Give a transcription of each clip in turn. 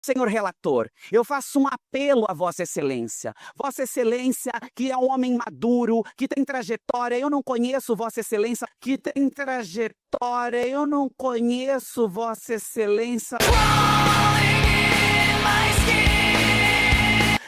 Senhor relator, eu faço um apelo a Vossa Excelência. Vossa Excelência, que é um homem maduro, que tem trajetória, eu não conheço Vossa Excelência, que tem trajetória, eu não conheço Vossa Excelência.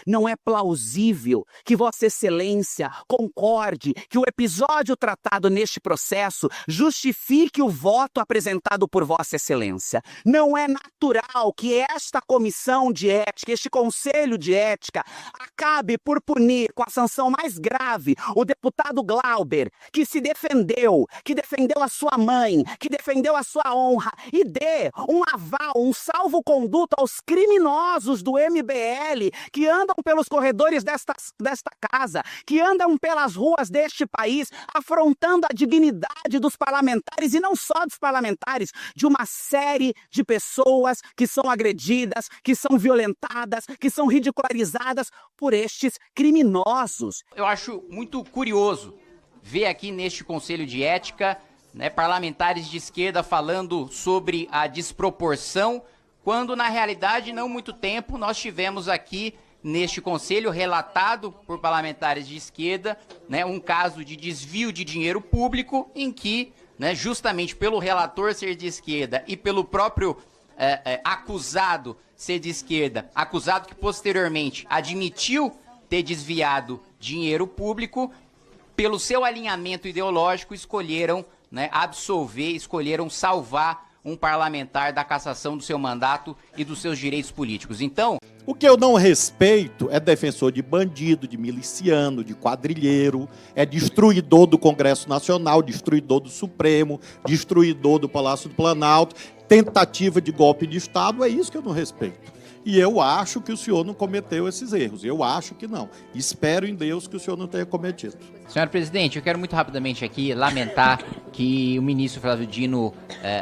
Não é plausível que Vossa Excelência concorde que o episódio tratado neste processo justifique o voto apresentado por Vossa Excelência. Não é natural que esta comissão de ética, este conselho de ética, acabe por punir com a sanção mais grave o deputado Glauber, que se defendeu, que defendeu a sua mãe, que defendeu a sua honra, e dê um aval, um salvo-conduto aos criminosos do MBL que andam pelos corredores desta casa, que andam pelas ruas deste país, afrontando a dignidade dos parlamentares, e não só dos parlamentares, de uma série de pessoas que são agredidas, que são violentadas, que são ridicularizadas por estes criminosos. Eu acho muito curioso ver aqui neste Conselho de Ética, parlamentares de esquerda falando sobre a desproporção, quando na realidade, não muito tempo, nós tivemos aqui neste conselho, relatado por parlamentares de esquerda, um caso de desvio de dinheiro público em que, justamente pelo relator ser de esquerda e pelo próprio acusado ser de esquerda, acusado que posteriormente admitiu ter desviado dinheiro público, pelo seu alinhamento ideológico, escolheram absolver, escolheram salvar um parlamentar da cassação do seu mandato e dos seus direitos políticos. Então, o que eu não respeito é defensor de bandido, de miliciano, de quadrilheiro, é destruidor do Congresso Nacional, destruidor do Supremo, destruidor do Palácio do Planalto, tentativa de golpe de Estado, é isso que eu não respeito. E eu acho que o senhor não cometeu esses erros, eu acho que não. Espero em Deus que o senhor não tenha cometido. Senhor presidente, eu quero muito rapidamente aqui lamentar que o ministro Flávio Dino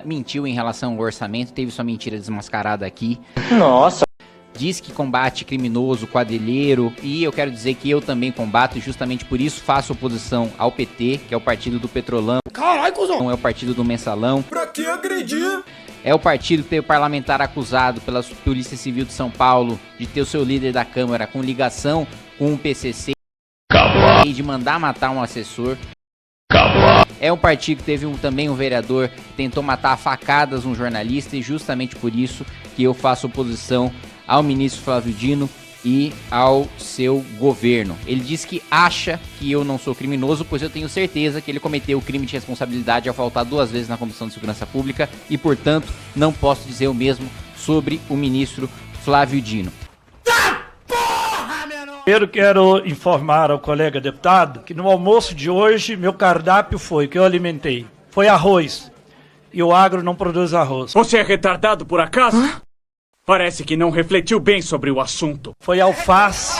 mentiu em relação ao orçamento, teve sua mentira desmascarada aqui. Nossa! Diz que combate criminoso, quadrilheiro, e eu quero dizer que eu também combato, e justamente por isso faço oposição ao PT, que é o partido do Petrolão. Caralho, cuzão! É o partido do Mensalão. Pra que agredir? É o partido que tem o parlamentar acusado pela Polícia Civil de São Paulo de ter o seu líder da Câmara com ligação com o PCC e de mandar matar um assessor. É um partido que teve também um vereador que tentou matar a facadas um jornalista, e justamente por isso que eu faço oposição ao ministro Flávio Dino e ao seu governo. Ele diz que acha que eu não sou criminoso, pois eu tenho certeza que ele cometeu o crime de responsabilidade ao faltar 2 vezes na Comissão de Segurança Pública e, portanto, não posso dizer o mesmo sobre o ministro Flávio Dino. Primeiro quero informar ao colega deputado que no almoço de hoje meu cardápio que eu alimentei, foi arroz. E o agro não produz arroz. Você é retardado por acaso? Hã? Parece que não refletiu bem sobre o assunto. Foi alface.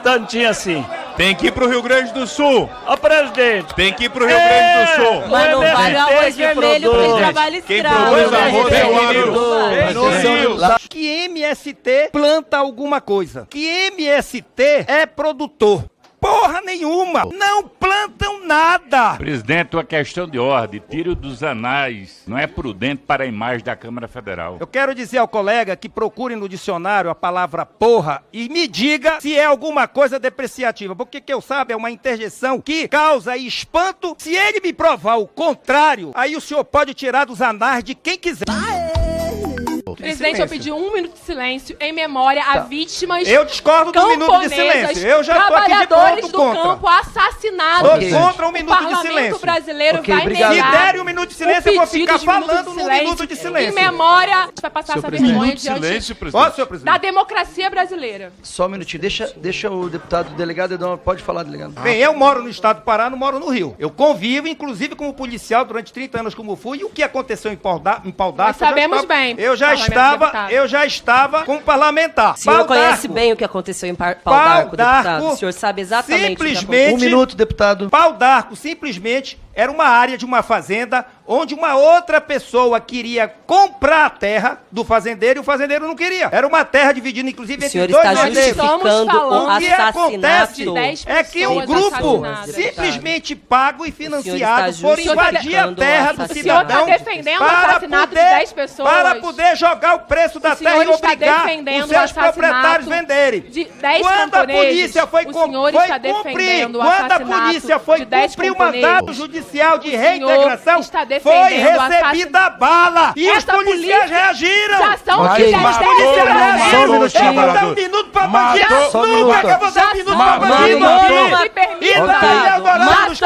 Tantinho assim. Tem que ir pro Rio Grande do Sul. Ó, presidente. Tem que ir pro Rio Grande do Sul. Mas não vale o arroz vermelho porque trabalha escravo. Quem produz arroz é no Rio. Que MST planta alguma coisa. Que MST é produtor. Porra nenhuma! Não plantam nada! Presidente, uma questão de ordem. Tire-o dos anais. Não é prudente para a imagem da Câmara Federal. Eu quero dizer ao colega que procure no dicionário a palavra porra e me diga se é alguma coisa depreciativa. Porque que eu saiba é uma interjeição que causa espanto. Se ele me provar o contrário, aí o senhor pode tirar dos anais de quem quiser. Presidente, eu pedi 1 minuto de silêncio em memória a vítimas. Eu discordo do minuto de silêncio. Eu já tô aqui de ponto do campo assassinados. Tô contra 1 minuto de silêncio. O Parlamento brasileiro vai Se negar. derem 1 minuto de silêncio, eu vou ficar falando no minuto de silêncio. Em memória, a gente vai passar essa vergonha diante da democracia brasileira. Só um minutinho, deixa o deputado, o delegado, pode falar, delegado. Bem, eu moro no estado do Pará, não moro no Rio. Eu convivo, inclusive, como policial durante 30 anos como fui, e o que aconteceu em Pau d'Arco... Nós sabemos bem. Eu já estava como parlamentar. O senhor conhece bem o que aconteceu em Pau d'Arco, deputado. O senhor sabe exatamente o que aconteceu. 1 minuto, deputado. Pau d'Arco simplesmente era uma área de uma fazenda onde uma outra pessoa queria comprar a terra do fazendeiro e o fazendeiro não queria. Era uma terra dividida, inclusive, entre dois fazendeiros. O que acontece é que um grupo simplesmente pago e financiado foram invadir a terra do cidadão para poder jogar o preço da terra e obrigar os seus proprietários a venderem. Quando a polícia foi cumprir o mandato judicial de reintegração, foi recebida a bala. E os policiais reagiram. Os policiais reagiram. Eu vou dar um minuto pra bandido. Nunca que eu vou dar um minuto pra bandido. E daí agora os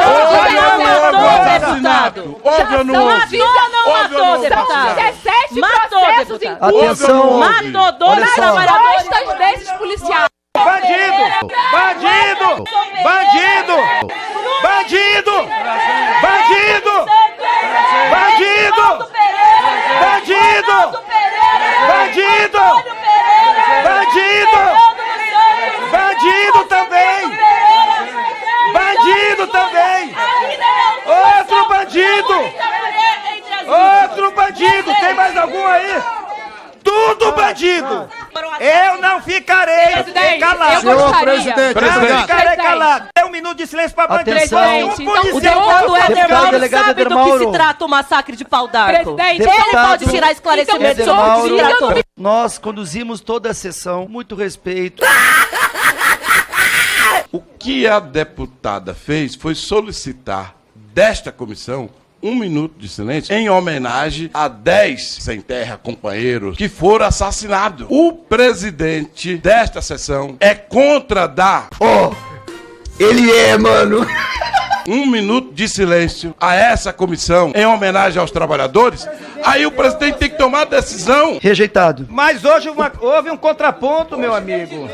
deputado. Houve ou não houve? São 17 processos em curso. Atenção. Matou 2 trabalhadores desses policiais. Bandido! Bandido! Bandido! Bandido! Bandido! Bandido! Bandido! Bandido! Bandido! Bandido também! Bandido também! Outro bandido! Outro bandido! Tem mais algum aí? Tudo bandido! Eu não ficarei calado. Senhor presidente, não ficarei calado. É um minuto de silêncio para bandido. O deputado Éder sabe do que se trata o massacre de Pau d'Arco. Ele pode tirar esclarecimento sobre o que se tratou. Nós conduzimos toda a sessão, muito respeito. O que a deputada fez foi solicitar desta comissão 1 minuto de silêncio em homenagem a 10 sem terra companheiros que foram assassinados. O presidente desta sessão é contra dar... Ele é, mano. 1 minuto de silêncio a essa comissão em homenagem aos trabalhadores. Aí o presidente tem que tomar a decisão. Rejeitado. Mas hoje houve um contraponto, meu amigo.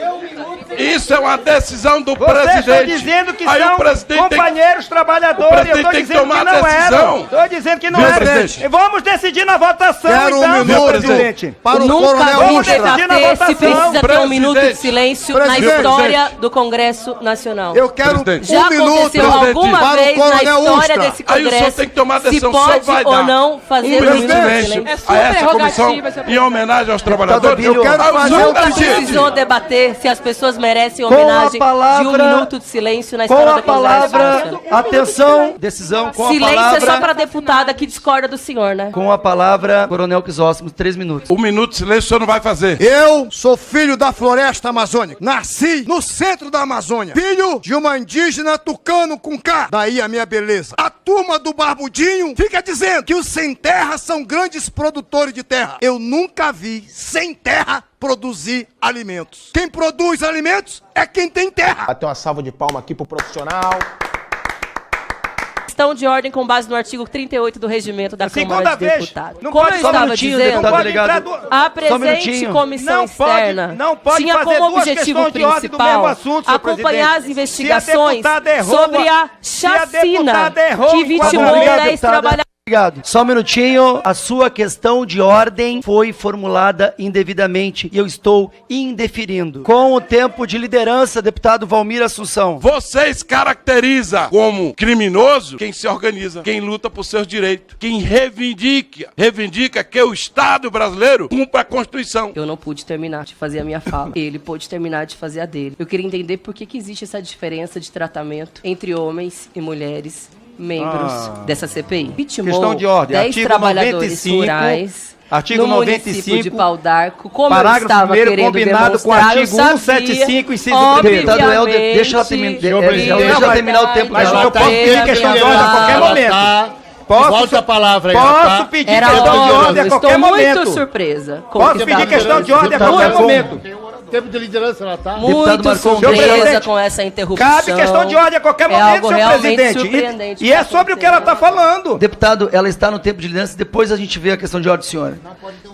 Isso é uma decisão do Você presidente. está dizendo que aí são o presidente companheiros trabalhadores. O presidente eu tem estou que dizendo tomar que não a decisão. eram. Estou dizendo que não Meu eram. presidente. Vamos decidir na votação, Quero então, um meu minuto presidente. para o Nunca coronel vi Ustra. debater se precisa ter 1 minuto de silêncio na Presidente. história do Congresso Nacional. Eu quero Presidente. Já 1 minuto aconteceu alguma para o vez na coronel história Ustra. desse Aí o senhor Congresso tem que tomar a se decisão. O senhor pode vai ou dar não fazer 1 minuto de minuto de silêncio silêncio. a essa comissão em homenagem aos trabalhadores. Eu quero fazer Nunca precisou debater se as pessoas merecem homenagem de 1 minuto de silêncio na Com história a do Congresso palavra, Nacional. atenção, decisão com a Silêncio palavra. é só pra deputada que discorda do senhor, né? Com a palavra, Coronel Crisóstomo, 3 minutos. 1 minuto de silêncio o senhor não vai fazer. Eu sou filho da floresta amazônica. Nasci no centro da Amazônia. Filho de uma indígena tucano com K. Daí a minha beleza. A turma do Barbudinho fica dizendo que os sem terra são grandes produtores de terra. Eu nunca vi sem terra produzir alimentos. Quem produz alimentos é quem tem terra. Bater uma salva de palma aqui pro profissional. Questão de ordem com base no artigo 38 do regimento da Câmara de Deputados. Não Como pode eu só um estava minutinho, dizendo, deputado delegado. a presente comissão externa tinha como objetivo principal acompanhar as investigações sobre a chacina que vitimou 10 trabalhadores. Obrigado. Só um minutinho. A sua questão de ordem foi formulada indevidamente e eu estou indeferindo. Com o tempo de liderança, deputado Valmir Assunção. Vocês caracterizam como criminoso quem se organiza, quem luta por seus direitos, quem reivindica que o Estado brasileiro cumpra a Constituição. Eu não pude terminar de fazer a minha fala. Ele pôde terminar de fazer a dele. Eu queria entender por que existe essa diferença de tratamento entre homens e mulheres membros dessa CPI. Vitimou questão de ordem. 10 Artigo trabalhadores 95, rurais artigo no 95, município de Pau d'Arco, como parágrafo eu estava 1º querendo combinado com o demonstrar, artigo 175, inciso 1º. Deputado Helder, deixa ela terminar o tempo Mas dela. eu posso pedir questão de ordem a qualquer momento. Volta a palavra aí. Posso pedir questão de ordem a qualquer momento. Estou muito surpresa. Posso pedir questão de ordem a qualquer momento. Tempo de liderança ela tá. Muito surpresa com essa interrupção. Cabe questão de ordem a qualquer momento, senhor presidente. E é sobre o que ela está falando. Deputado, ela está no tempo de liderança, depois a gente vê a questão de ordem, senhora.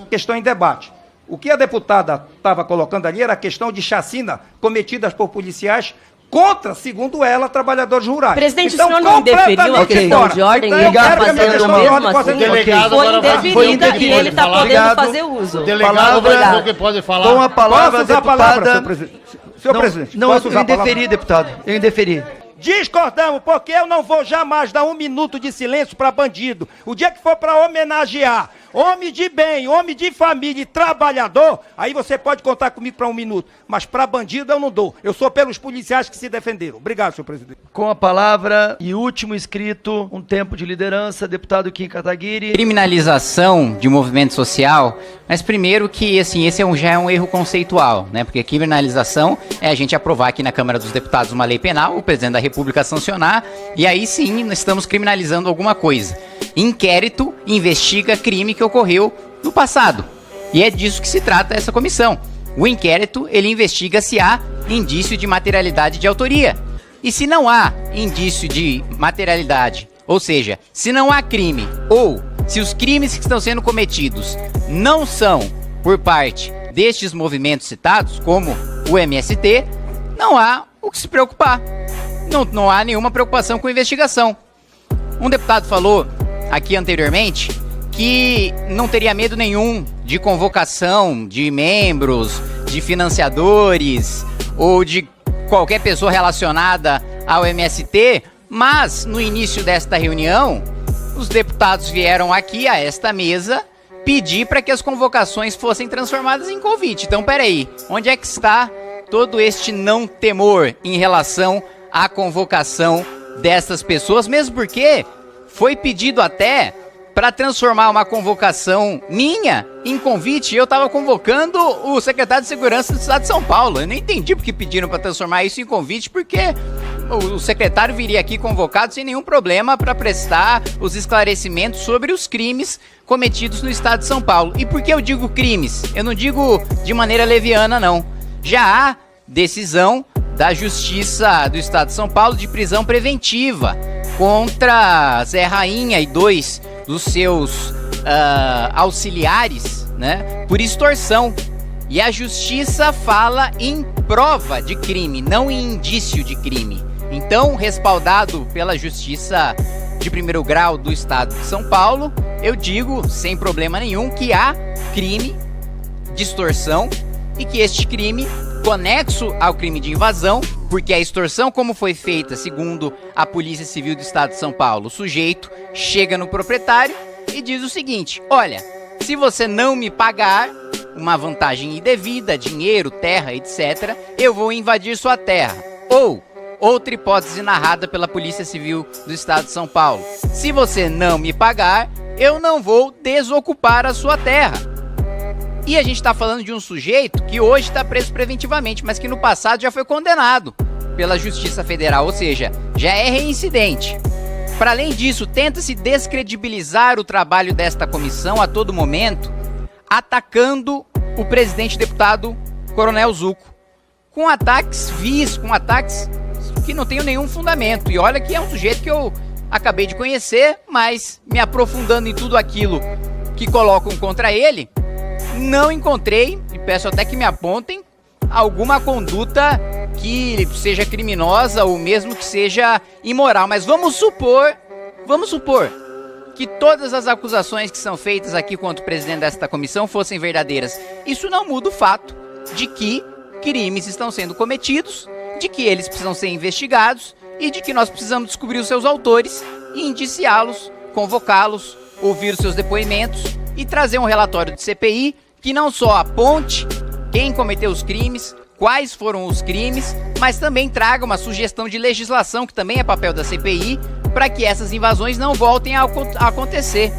Questão em debate. O que a deputada estava colocando ali era a questão de chacina cometidas por policiais contra, segundo ela, trabalhadores rurais. Presidente, o senhor não indeferiu a questão de ordem e ele está fazendo mesmo assim? Foi indeferida e ele está podendo fazer uso. Delegado, que pode falar. Com a palavra, posso usar deputada... a palavra, senhor presidente? Não, eu indeferi, deputado. Eu indeferi. Discordamos, porque eu não vou jamais dar 1 minuto de silêncio para bandido. O dia que for para homenagear homem de bem, homem de família e trabalhador, aí você pode contar comigo para 1 minuto. Mas para bandido eu não dou. Eu sou pelos policiais que se defenderam. Obrigado, senhor presidente. Com a palavra e último inscrito, um tempo de liderança, deputado Kim Kataguiri. Criminalização de movimento social, mas primeiro que assim, esse já é um erro conceitual, né? Porque criminalização é a gente aprovar aqui na Câmara dos Deputados uma lei penal, o presidente da República sancionar, e aí sim nós estamos criminalizando alguma coisa. Inquérito investiga crime que ocorreu no passado. E é disso que se trata essa comissão. O inquérito, ele investiga se há indício de materialidade de autoria. E se não há indício de materialidade, ou seja, se não há crime, ou se os crimes que estão sendo cometidos não são por parte destes movimentos citados, como o MST, não há o que se preocupar. Não há nenhuma preocupação com a investigação. Um deputado falou aqui anteriormente que não teria medo nenhum de convocação de membros, de financiadores ou de qualquer pessoa relacionada ao MST, mas no início desta reunião, os deputados vieram aqui a esta mesa pedir para que as convocações fossem transformadas em convite. Então, peraí, onde é que está todo este não temor em relação à convocação dessas pessoas, mesmo porque foi pedido até para transformar uma convocação minha em convite. Eu estava convocando o secretário de Segurança do Estado de São Paulo. Eu nem entendi porque pediram para transformar isso em convite, porque o secretário viria aqui convocado sem nenhum problema para prestar os esclarecimentos sobre os crimes cometidos no Estado de São Paulo. E por que eu digo crimes? Eu não digo de maneira leviana, não. Já há decisão da Justiça do Estado de São Paulo de prisão preventiva contra Zé Rainha e 2 dos seus auxiliares, né, por extorsão. E a Justiça fala em prova de crime, não em indício de crime. Então, respaldado pela Justiça de primeiro grau do Estado de São Paulo, eu digo, sem problema nenhum, que há crime de extorsão e que este crime, conexo ao crime de invasão, porque a extorsão, como foi feita segundo a Polícia Civil do Estado de São Paulo, o sujeito chega no proprietário e diz o seguinte: olha, se você não me pagar uma vantagem indevida, dinheiro, terra, etc., eu vou invadir sua terra. Ou, outra hipótese narrada pela Polícia Civil do Estado de São Paulo: se você não me pagar, eu não vou desocupar a sua terra. E a gente está falando de um sujeito que hoje está preso preventivamente, mas que no passado já foi condenado pela Justiça Federal, ou seja, já é reincidente. Para além disso, tenta-se descredibilizar o trabalho desta comissão a todo momento, atacando o presidente deputado Coronel Zucco, com ataques vis, com ataques que não tenham nenhum fundamento. E olha que é um sujeito que eu acabei de conhecer, mas me aprofundando em tudo aquilo que colocam contra ele, não encontrei, e peço até que me apontem, alguma conduta que seja criminosa ou mesmo que seja imoral. Mas vamos supor que todas as acusações que são feitas aqui contra o presidente desta comissão fossem verdadeiras. Isso não muda o fato de que crimes estão sendo cometidos, de que eles precisam ser investigados e de que nós precisamos descobrir os seus autores e indiciá-los, convocá-los, ouvir os seus depoimentos e trazer um relatório de CPI que não só aponte quem cometeu os crimes, quais foram os crimes, mas também traga uma sugestão de legislação, que também é papel da CPI, para que essas invasões não voltem a acontecer.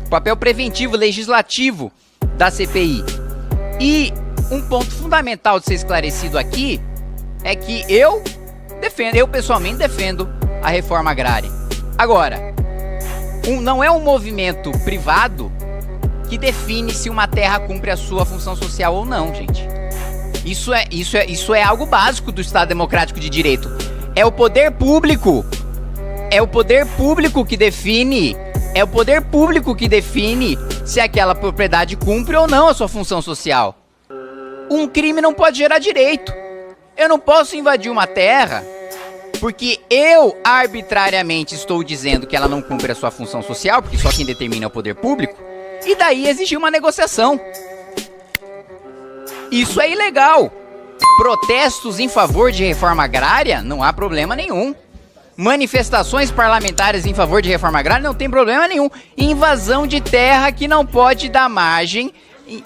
Papel preventivo, legislativo da CPI. E um ponto fundamental de ser esclarecido aqui é que eu pessoalmente defendo a reforma agrária. Agora, não é um movimento privado que define se uma terra cumpre a sua função social ou não, gente. Isso é algo básico do Estado Democrático de Direito. É o poder público. É o poder público que define. É o poder público que define se aquela propriedade cumpre ou não a sua função social. Um crime não pode gerar direito. Eu não posso invadir uma terra porque eu arbitrariamente estou dizendo que ela não cumpre a sua função social, porque só quem determina é o poder público, e daí exigir uma negociação. Isso é ilegal. Protestos em favor de reforma agrária, não há problema nenhum. manifestações parlamentares em favor de reforma agrária, não tem problema nenhum. Invasão de terra que não pode dar margem,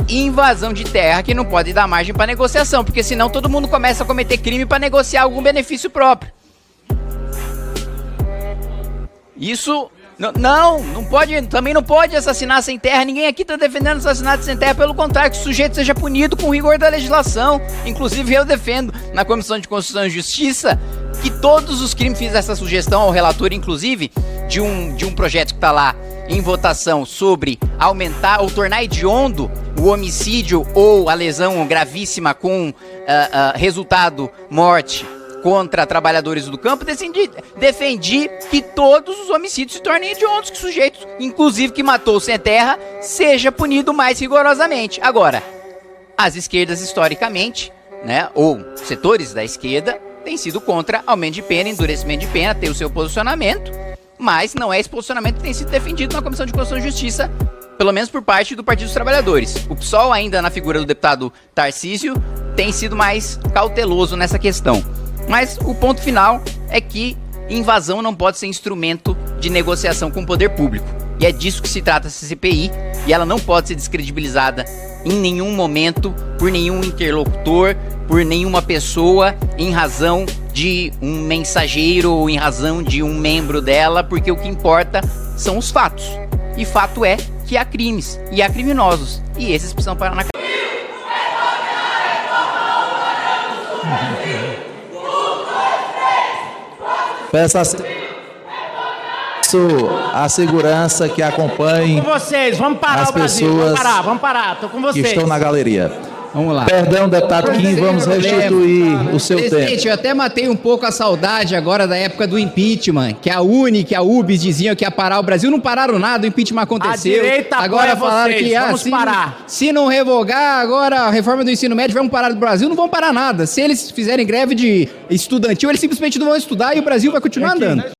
invasão de terra que não pode dar margem para negociação, porque senão todo mundo começa a cometer crime para negociar algum benefício próprio. Isso não pode, também não pode assassinar sem terra. Ninguém aqui está defendendo assassinato sem terra, pelo contrário, que o sujeito seja punido com rigor da legislação. Inclusive eu defendo na Comissão de Constituição e Justiça que todos os crimes, fiz essa sugestão ao relator, inclusive, de um projeto que está lá em votação sobre aumentar ou tornar hediondo o homicídio ou a lesão gravíssima com resultado morte contra trabalhadores do campo. Defendi que todos os homicídios se tornem hediondos, que o sujeito, inclusive que matou sem terra, seja punido mais rigorosamente. Agora, as esquerdas historicamente, né, ou setores da esquerda, têm sido contra aumento de pena, endurecimento de pena, ter o seu posicionamento, mas não é esse posicionamento que tem sido defendido na Comissão de Constituição e Justiça, pelo menos por parte do Partido dos Trabalhadores. O PSOL, ainda na figura do deputado Tarcísio, tem sido mais cauteloso nessa questão. Mas o ponto final é que invasão não pode ser instrumento de negociação com o poder público. E é disso que se trata essa CPI, e ela não pode ser descredibilizada em nenhum momento por nenhum interlocutor, por nenhuma pessoa, em razão de um mensageiro ou em razão de um membro dela, porque o que importa são os fatos. E fato é que há crimes e há criminosos, e esses precisam parar na cadeia. Peço a segurança que acompanhe com vocês, vamos parar as o Brasil, pessoas vamos parar, tô com vocês. que estão na galeria. Vamos lá. Perdão, deputado Kim, vamos restituir o seu Presidente, tempo. eu até matei um pouco a saudade agora da época do impeachment, que a UNE, que a UBS diziam que ia parar o Brasil, não pararam nada, o impeachment aconteceu. A direita agora falaram vocês, que vamos parar. Se não revogar agora a reforma do ensino médio, vamos parar do Brasil, não vão parar nada. Se eles fizerem greve de estudantil, eles simplesmente não vão estudar e o Brasil vai continuar andando.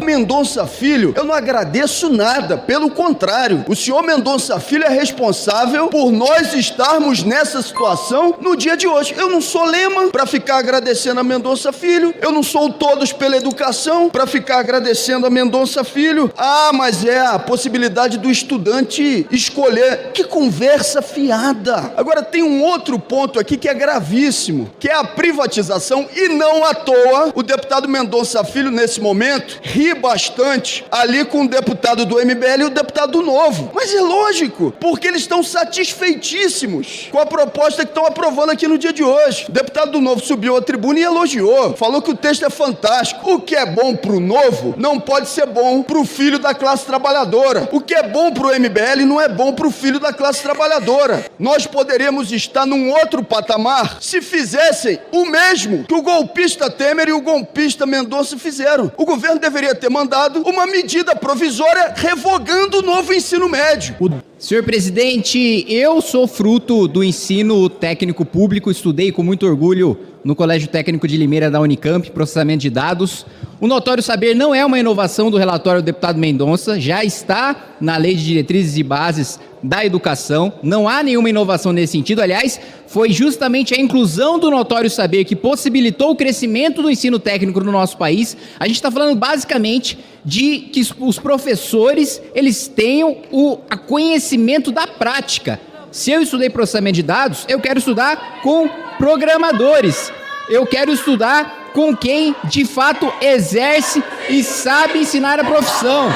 Mendonça Filho, eu não agradeço nada, pelo contrário, o senhor Mendonça Filho é responsável por nós estarmos nessa situação no dia de hoje. Eu não sou Lema para ficar agradecendo a Mendonça Filho, eu não sou Todos pela Educação para ficar agradecendo a Mendonça Filho. Ah, mas é a possibilidade do estudante escolher. Que conversa fiada. Agora tem um outro ponto aqui que é gravíssimo, que é a privatização, e não à toa o deputado Mendonça Filho nesse momento ri bastante ali com o deputado do MBL e o deputado do Novo. Mas é lógico, porque eles estão satisfeitíssimos com a proposta que estão aprovando aqui no dia de hoje. O deputado do Novo subiu à tribuna e elogiou, falou que o texto é fantástico. O que é bom pro Novo não pode ser bom pro filho da classe trabalhadora. O que é bom pro MBL não é bom pro filho da classe trabalhadora. Nós poderíamos estar num outro patamar se fizessem o mesmo que o golpista Temer e o golpista Mendonça fizeram. O governo deveria ter mandado uma medida provisória revogando o novo ensino médio. Senhor presidente, eu sou fruto do ensino técnico público, estudei com muito orgulho no Colégio Técnico de Limeira da Unicamp, processamento de dados. O notório saber não é uma inovação do relatório do deputado Mendonça, já está na Lei de Diretrizes e Bases da Educação, não há nenhuma inovação nesse sentido. Aliás, foi justamente a inclusão do notório saber que possibilitou o crescimento do ensino técnico no nosso país. A gente está falando basicamente de que os professores eles tenham o conhecimento da prática. Se eu estudei processamento de dados, eu quero estudar com programadores. Eu quero estudar com quem de fato exerce e sabe ensinar a profissão.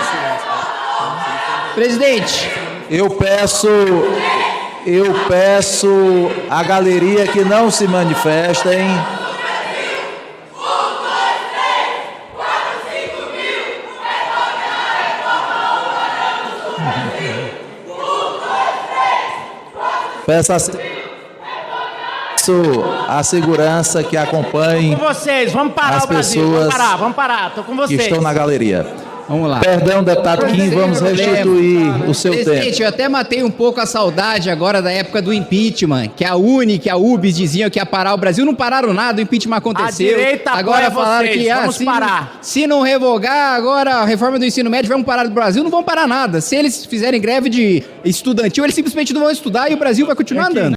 Presidente, Eu peço à galeria que não se manifestem. Peço a segurança que acompanhe Com vocês, vamos parar as o Brasil, pessoas vamos parar, tô com que vocês. estão na galeria. Vamos lá. Perdão, deputado Kim, vamos restituir o seu Presidente, tempo. eu até matei um pouco a saudade agora da época do impeachment, que a UNE, que a UBS diziam que ia parar o Brasil, não pararam nada, o impeachment aconteceu. A direita agora apoia falaram vocês, que vamos parar. Se não revogar agora a reforma do ensino médio, vamos parar do Brasil, não vão parar nada. Se eles fizerem greve de estudantil, eles simplesmente não vão estudar e o Brasil vai continuar andando.